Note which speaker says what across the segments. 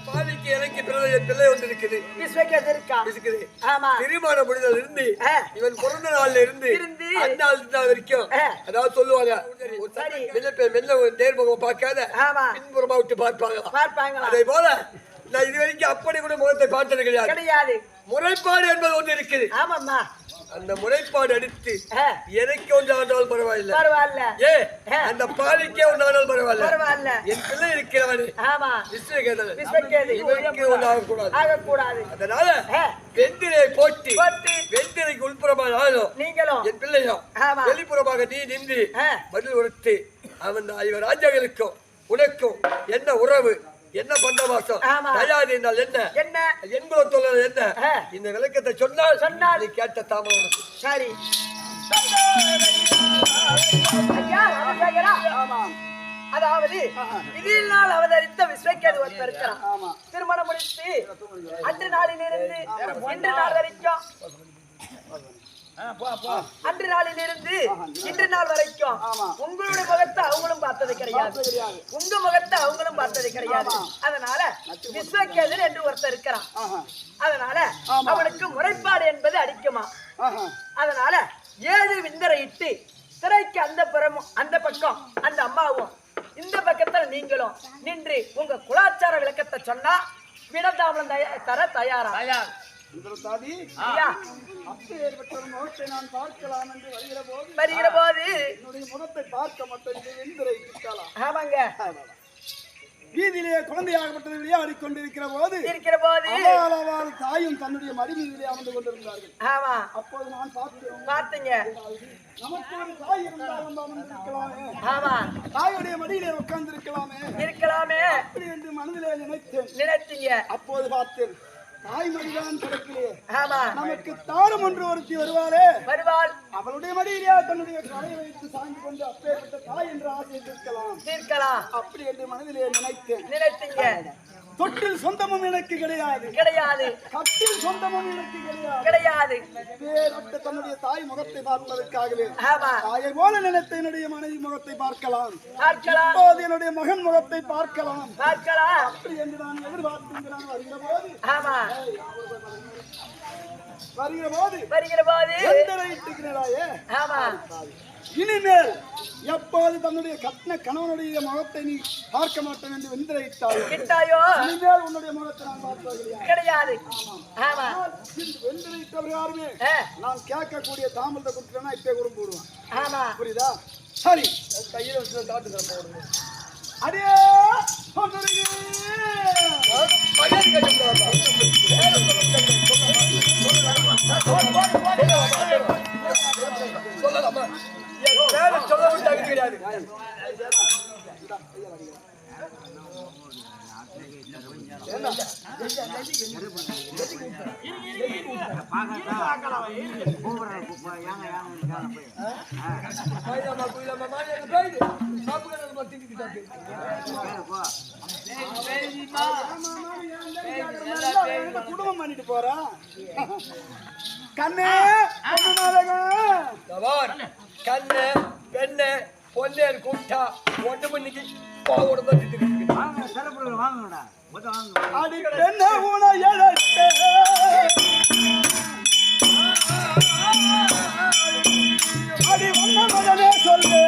Speaker 1: பாலிக்கு எனக்கு பிள்ளை ஒன்று இருக்குது. திருமணம் முடிந்ததுல இருந்து இவன் பிறந்த நாள்ல இருந்து அந்த நாள் வரைக்கும் அதாவது சொல்லுவாங்க நேர்முகம் பார்க்காத பின்புறமா விட்டு பார்ப்பாங்க. அதே போல நான் இது வரைக்கும் அப்படி கூட முகத்தை பார்த்தது கிடையாது. முறைப்பாடு என்பது ஒன்று இருக்குது. அந்த முறைப்பாடு அடித்து எனக்கு ஒன்றானாலும் பரவாயில்ல. அந்த பாலிக்கே ஒன்றானாலும் பரவாயில்ல. என் பிள்ளை இருக்கிறவனே ஆகக்கூடாது. அதனால வெந்திரை போட்டி வெந்திரைக்கு உள்புறமானாலும் நீங்களும் என் பிள்ளையும் வெளிப்புறமாக நீ நின்று பதில் உரைத்து அவன் இவன் ராஜாக்களுக்கும் உனக்கும் என்ன உறவு என்ன பண்ட மாசம் தயாரி என்றால் என்ன என்பதை சொல்ல என்ன இந்த விளக்கத்தை சொன்னால் நீ கேட்ட தாமம் உனக்கு சரி.
Speaker 2: அதாவது இதில் நாள் அவதரித்த விஸ்வக்கேது ஒருத்தர் இருக்கிறான். திருமணம் முடித்து அன்று நாளிலிருந்து இன்று நாள் வரைக்கும் அன்று நாளிலிருந்து இன்று நாள் வரைக்கும் உங்களுடைய முகத்தை அவங்களும் பார்த்தது கிடையாது, உங்க முகத்தை அவங்களும் பார்த்தது கிடையாது. அதனால விஸ்வக்கேதன் என்று ஒருத்தர் இருக்கிறான். அதனால அவனுக்கு முறைப்பாடு என்பது அடிக்குமா. அதனால 7 விந்தரை இட்டு திரைக்கு அந்த பக்கம் அந்த அம்மாவும் இந்த பக்கத்துல நீங்களும் நின்று உங்க குலாச்சார விளக்கத்தை சொன்னா விடதாமலம் தர தயாரா?
Speaker 3: நான் பார்க்கலாம் என்று
Speaker 2: வருகிற போது
Speaker 3: என்னுடைய முகத்தை பார்க்க மட்டும்.
Speaker 2: ஆமாங்க,
Speaker 3: வீதியிலே குழந்தையாகப்பட்டது விளையாடி கொண்டிருக்கிற போது தாயும் தன்னுடைய மடிமீதிலே அமர்ந்து கொண்டிருந்தார்கள்.
Speaker 2: ஆமா,
Speaker 3: அப்போது நான்
Speaker 2: பார்த்தீங்க.
Speaker 3: நமக்கு ஒரு தாய் இருந்தாலும் அமர்ந்திருக்கலாமே,
Speaker 2: ஆமா,
Speaker 3: தாயுடைய மடியிலே உட்கார்ந்து
Speaker 2: இருக்கலாமே
Speaker 3: அப்படி என்று மனதிலே
Speaker 2: நினைத்தீங்க.
Speaker 3: அப்போது பார்த்தேன் தாய்மொழிதான் கிடைக்கலையே.
Speaker 2: ஆமா,
Speaker 3: நமக்கு தாரம் ஒன்று ஒருத்தி வருவாள். அவளுடைய மடியிலே தன்னுடைய தலையை வைத்து சாய்ந்து கொண்டு அப்பேற்பட்ட தாய் என்ற ஆசையை தீர்க்கலாம் அப்படி என்று மனதிலே
Speaker 2: நினைத்தீங்க.
Speaker 3: தொட்டில் சொந்தமும் எனக்கு கிடையாது, கட்டில் சொந்தமும் எனக்கு கிடையாது. தன்னுடைய தாய் முகத்தை பார்ப்பதற்காகவே தாயை போல நினைத்த என்னுடைய மனைவி முகத்தை பார்க்கலாம், இப்போது என்னுடைய மகன் முகத்தை பார்க்கலாம் அப்படி என்று நான் எதிர்பார்க்கின்றான். வருகிற போது இனிமேல் எப்போது தன்னுடைய கட்டின கணவனுடைய முகத்தை நீ பார்க்க மாட்டேன் என்று வெந்திரையிட்டாயோ இனிமேல் உன்னுடைய முகத்தை நான் பார்ப்பது
Speaker 2: கிடையாது.
Speaker 3: வெந்திரையிட்டவர் யாருமே நான் கேட்கக்கூடிய தாமத குற்றனா இப்ப கூட போடுவான். புரியுதா? சரி, கையில வச்சு காட்டுக்கிறேன். அடே
Speaker 1: சொல்லலாமா? சொல்ல விட்டாங்க கிடையாது.
Speaker 3: குடும்பம் பண்ணிட்டு போறா கண்ணே
Speaker 1: கண்ணு பெண்ணு பொண்ணு கூட்டா ஒன்று மணிக்கு போவோட
Speaker 3: அடி பெண்ண ஊன அடி ஒன்ன மகனே சொல்லு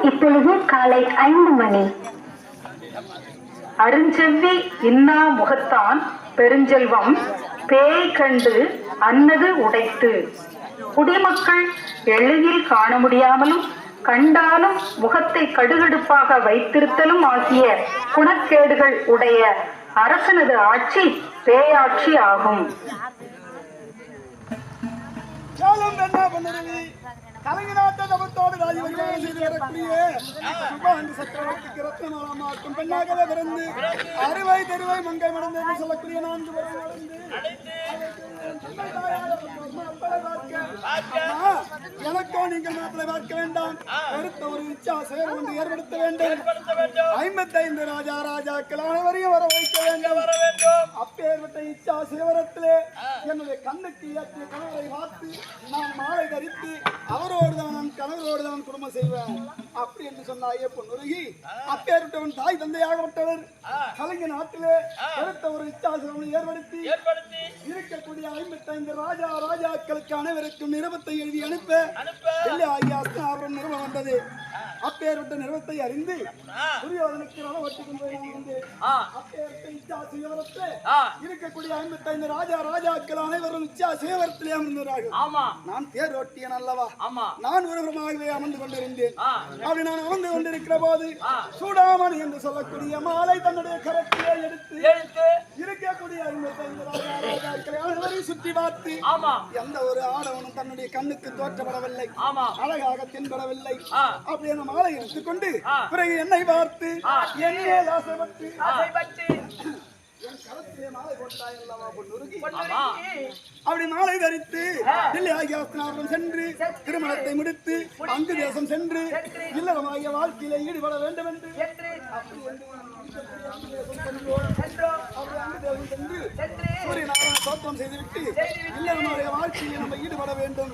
Speaker 4: இப்பொழுது காலை 5 மணி. அருஞ்செவ்வி இன்னா முகத்தான் பெருஞ்செல்வம் பேய் கண்டு அன்னது உடைத்து குடிமக்கள் எளிதில் காண முடியாமலும் கண்டாலும் முகத்தை கடுகடுப்பாக வைத்திருத்தலும் ஆகிய குணக்கேடுகள் உடைய அரசனது ஆட்சி பேயாட்சி ஆகும்.
Speaker 3: கலைஞனாட்ட தபத்தோடு ராஜ்யவர்மானம் செய்து வரக்கூடிய சுபாண்டு சக்கரவர்த்திக்கு ரத்னமாக்கும் பெண்ணாகவே பிறந்து அறுவை தெருவை மங்கை மடந்து என்று சொல்லக்கூடிய 4 பேரும் எனக்கோ நீங்கள் மாப்பிளை பார்க்க வேண்டாம். அடுத்த ஒரு இச்சா செயல் ஒன்று ஏற்படுத்த வேண்டும். 55 ராஜாக்கள் அனைவரையும் வர வைக்க வேண்டும். அப்பேற்பட்ட இச்சா சிவரத்திலே என்னுடைய கண்ணுக்கு ஏற்றிய கணவரை பார்த்து நான் மாலை தரித்து அவரோடுதான் நான் கணவரோடுதான் குடும்பம் செய்வேன் அப்படி என்று சொன்னாயே பொன்னுருகி. அப்பேற்பட்டவன் தாய் தந்தையாகப்பட்டவர் கலைஞர் நாட்டிலே அடுத்த ஒரு இச்சாசிரமம் ஏற்படுத்தி இருக்கக்கூடிய 55 ராஜாக்களுக்கு அனைவருக்கும் நிருபத்தை எழுதி அனுப்ப ஆகியாஸ்தாபுரம் நிறுவனம் வந்தது. அப்பேற்பட்ட நிறுவத்தை அறிந்து துரியோதனுக்கு ஒட்டி கொண்டு வந்து அப்பேற்பட்ட இச்சாசிவரத்தை இருக்கக்கூடிய 55 ராஜாக்கள் அனைவரும் இச்சாசிவரத்திலே அமர்ந்தார்கள். நான் தேர் ஓட்டியன் அல்லவா, நான் ஒருவருமாகவே அமர்ந்து கொண்டிருந்தேன். அப்படி நான் அமர்ந்து கொண்டிருக்கிற போது சூடாமணி என்று சொல்லக்கூடிய மாலை தன்னுடைய கரத்திலே எடுத்து இருக்கக்கூடிய 55 ராஜாக்களை அனைவரையும் சுற்றி பார்த்து எந்த ஒரு ஆடவனும் தன்னுடைய கண்ணுக்கு தோற்றப்படவில்லை, அழகாக தென்படவில்லை. அப்படி அந்த மாலை எடுத்துக்கொண்டு பிறகு என்னை பார்த்து என்னே ஆசைப்பட்டு என் கரத்திலே மாலை போட்டாய் அல்லவா பொன்னுருகி. அப்படி மாலை தரித்து தில்லி ஆகியாஸ்தாபுரம் சென்று திருமணத்தை முடித்து அங்கு தேசம் சென்று இல்லறமாகிய வாழ்க்கையில ஈடுபட வேண்டும் என்று செய்துவிட்டு இல்லறமாகிய வாழ்க்கையை நம்ம ஈடுபட வேண்டும்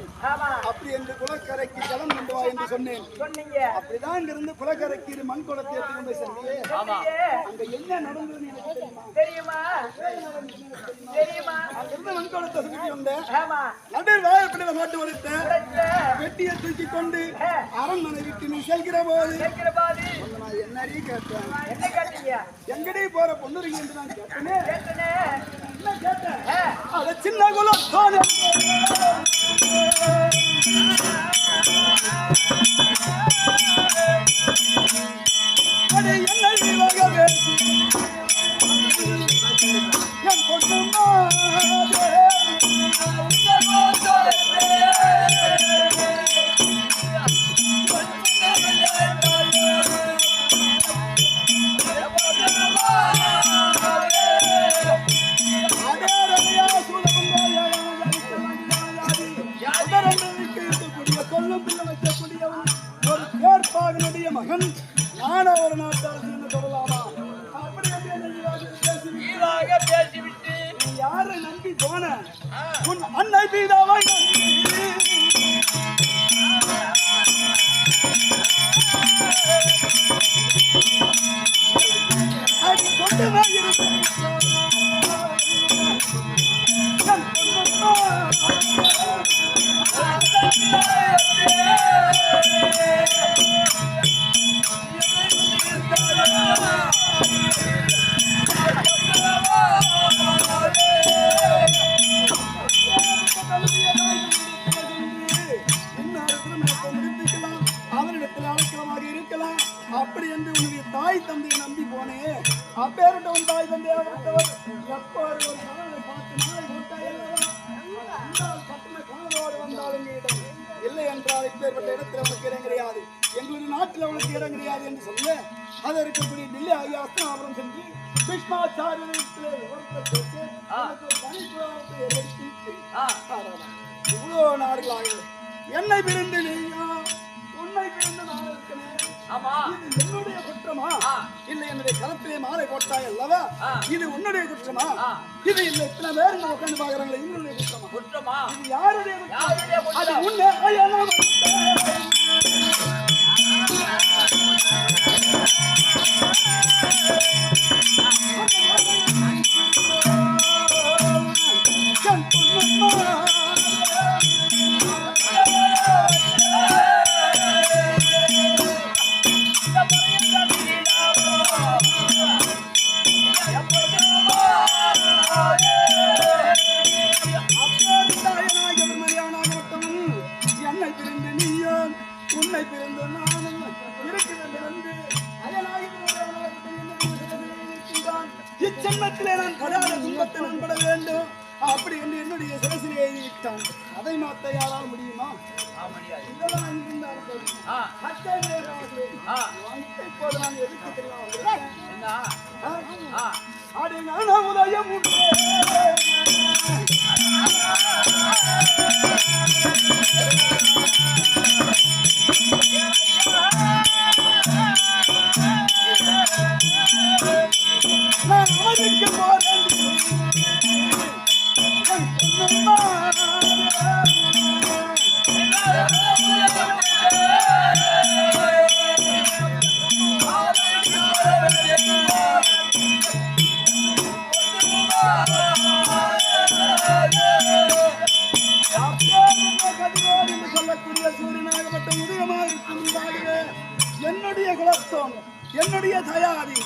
Speaker 3: அப்படி என்று குளக்கரைக்கு ஜலம் கொண்டு வா என்று சொன்னேன். அப்படிதான் இருந்து குளக்கரைக்கு மண் குளத்தை எடுத்து போய் சென்றேன். அங்க என்ன நடந்தது தெரியுமா? மண் குளத்தை சுற்றி வந்தேன். நடுவில் வாழைப்படியில மாட்டு வளர்த்த வெட்டியை தூக்கி கொண்டு அரண்மனை விட்டு நீ செல்கிற போது என்னடி கேட்டேன், எங்கடி போற பொண்ணுருங்க என்று நான் கேட்டேன். அத சின்ன குலம் மகன் நான் ஒரு நாட்டால் சொல்லலாமா? அப்படி பேசிவிட்டு யாரை நம்பி போன உன் அன்னை பீதாவை இருக்கலாம் அப்படி என்று உன்னுடைய தாய் தந்தையை நம்பி போனே. அப்பேற்பட்ட உன் தாய் தந்தையாகப்பட்டவர் எப்போ ஒரு கணவனை பார்த்து நாய் கணவரோடு வந்தாலும் இல்லை என்றால் இப்பேற்பட்ட இடத்துல உனக்கு இடம் கிடையாது, எங்களுடைய நாட்டில் உனக்கு இடம் கிடையாது என்று சொல்ல அதை இருக்கக்கூடிய டில்லி ஆகியாஸ்தாபுரம் சென்று பீஷ்மாச்சாரியத்திலே இவ்வளோ நாடுகளாக என்னை பிரிந்து நீயா உன்னை பிரிந்து நான் இருக்கிறேன். இது என்னுடைய குற்றமா? இல்லை என்னுடைய களத்திலே மாலை போட்டாய் அல்லவா, இது உன்னுடைய குற்றமா? இது இல்லை இத்தனை பேர் நான் உட்காந்து பாக்குறாங்களே என்னுடைய குற்றமா? இது யாருடைய குற்றம்? அது உன்னை என்னை பிரிந்து நீயும் ஜென்மத்திலே நான் படாத துன்பத்தை நான் பட வேண்டும் அப்படி என்று என்னுடைய சிரசிலே எழுதிவிட்டான். அதை மாற்ற யாரால் முடியுமா? இதெல்லாம் இருந்தார்கள். இப்போது நான் எதுக்கு தெரியுமா அடி நான் உதயம் நான் அவனுக்கு போறேன் சொல்லக்கூடிய சூரியனாகப்பட்ட உதயமாக இருக்கும் என்னுடைய குலத்தோம் என்னுடைய தயாரி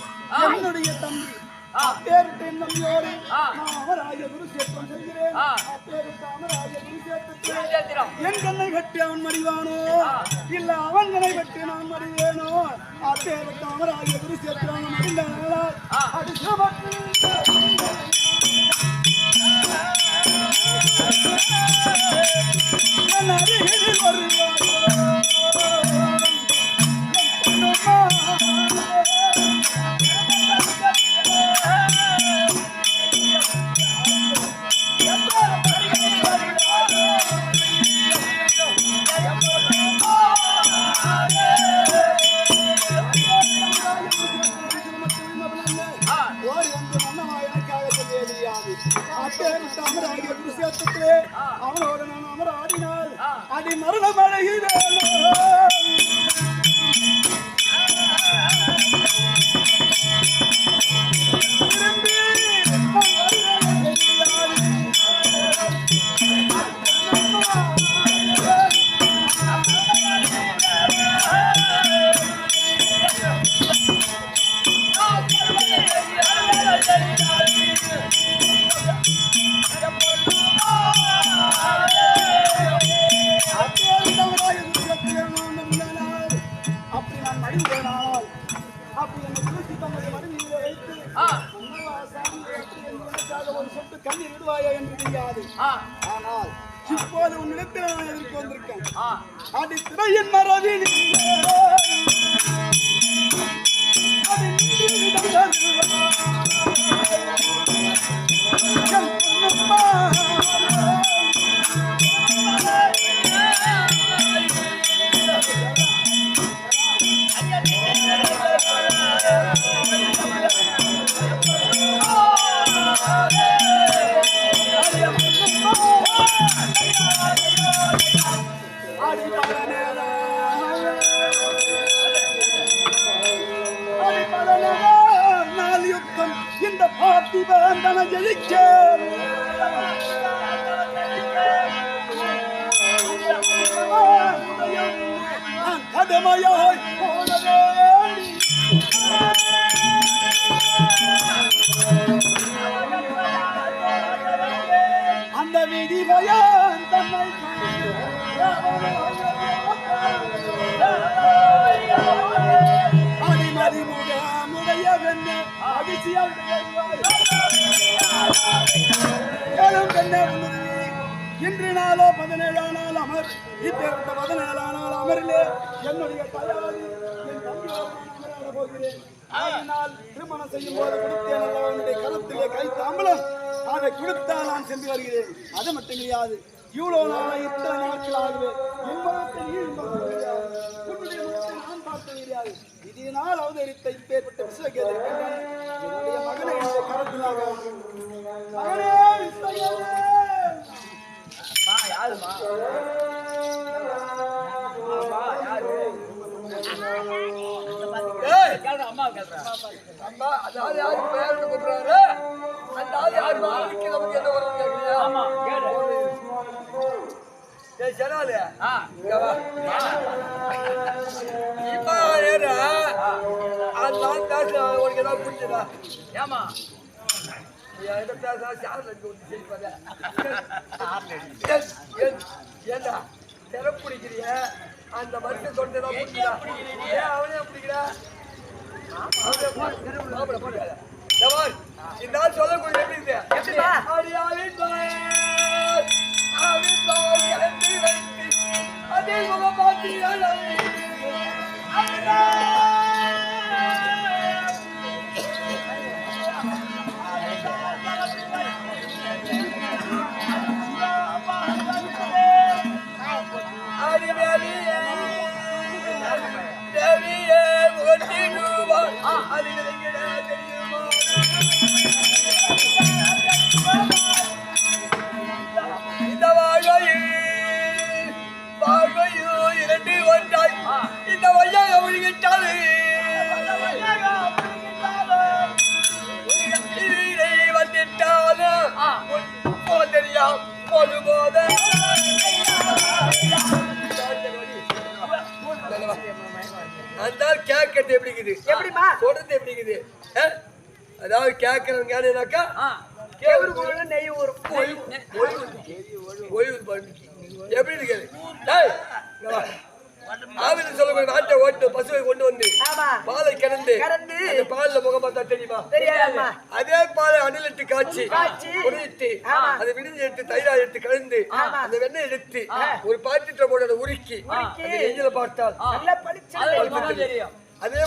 Speaker 3: என்னுடைய தம்பி அப்பேருட்டு நம்பியோடு நான் அமராய குருசேத்திரம் செய்கிறேன். அப்பேருட்டு அமராய குருசேத்திரம் என் கண்ணை கட்டி அவன் மறிவானோ இல்ல அவன் கண்ணை கட்டி நான் மறிவேனோ அப்பேருட்டு அமராய குருசேத்திரம் மறிந்தானால் அது என் அருகில் வருவான் அவனோடு நான் அமராடினால் அடி மரணம் அடைகிறேன். கண்ணீர் விடுவாயா என்று தெரியாது. ஆனால் இப்போது உன்னிடத்தில் நான் எதிர்க்கு வந்திருக்கேன். அடி திரையின் மரபில் இந்த பார்த்திபன் தன ஜெயிக்க கடமையாய் அந்த விதி பயான் தன்னை அடிமதி முடைய வெண்ண அதிசயம் இன்று நாளோ 17ஆம் நாள் அமர் இப்பேற்பட்ட 17ஆம் நாள் அமரிலே என்னுடைய தயாரி என் தம்பியோடு அமர போகிறேன். அதனால் திருமணம் செய்யும் போது கொடுத்தேன் அவனுடைய கருத்திலே கை தாம்பலம் அதை கொடுத்தால் நான் சென்று வருகிறேன். அது மட்டும் கிடையாது. இவ்வளவு நாள் இத்தனை நாட்களாகவே என் மகத்தை நீ உன்னுடைய முகத்தை நான் பார்க்க முடியாது. இதனால் அவதரித்த இப்பேற்பட்ட விஸ்வகேதை என்னுடைய மகனை கருத்திலாக மகனே யாருமா
Speaker 1: அம்மா அதாவது யாரு பேரு கொடுக்குறாரு அந்த ஆள் யாரு வாழ்க்கை நமக்கு என்ன வரும் கேட்கலையா? ஆமா ஜனாலு இப்ப ஏறா அந்த ஆள் பேச உனக்கு ஏதாவது புரிஞ்சுதா? ஏமா என்கிட்ட பேச சார்ல ஏண்டா திற பிடிக்கிறிய அந்த மனுஷன் சொல்லிட்டு பிடிக்கிறா ஏன் அவனே பிடிக்கிறா அவனே இந்த ஆள் சொல்லக்கூடிய எப்படி இருக்கு?
Speaker 2: எப்படிமா?
Speaker 1: அடியாளின் பார், ஆவின் பார் கலந்து வைத்து, அதில் முகமாட்டியாள் இந்த வையாக ஒழுகிட்டாலே வந்துட்டாலும் தெரியாம போதுபோத அந்த கேட்கறது எப்படி இருக்குது?
Speaker 2: எப்படிமா?
Speaker 1: சொல்றது எப்படி இருக்குது? அதாவது கேட்கறவங்க யாருனாக்கா
Speaker 2: கேவுரு போல நெய் ஊரும்.
Speaker 1: ஓய்வு எப்படி இருக்குது? ஆவில சொல்லக்கூடிய நாட்டை ஓட்டு பசுவை கொண்டு வந்து
Speaker 2: ஆமா.
Speaker 1: பாலை கிடந்து
Speaker 2: கறந்து
Speaker 1: அந்த பால்ல முகம் பார்த்தா தெரியுமா?
Speaker 2: தெரியாதுமா.
Speaker 1: அதே பாலை அணிலிட்டு காய்ச்சி உரித்து
Speaker 2: ஆமா.
Speaker 1: அதை விடுதி எடுத்து தயிரா எடுத்து கலந்து அந்த வெண்ணெய் எடுத்து ஒரு பாத்திரத்தை போட்டு அதை உருக்கி அதை நெஞ்சில பார்த்தால்
Speaker 2: நல்லா படிச்சு
Speaker 1: அதே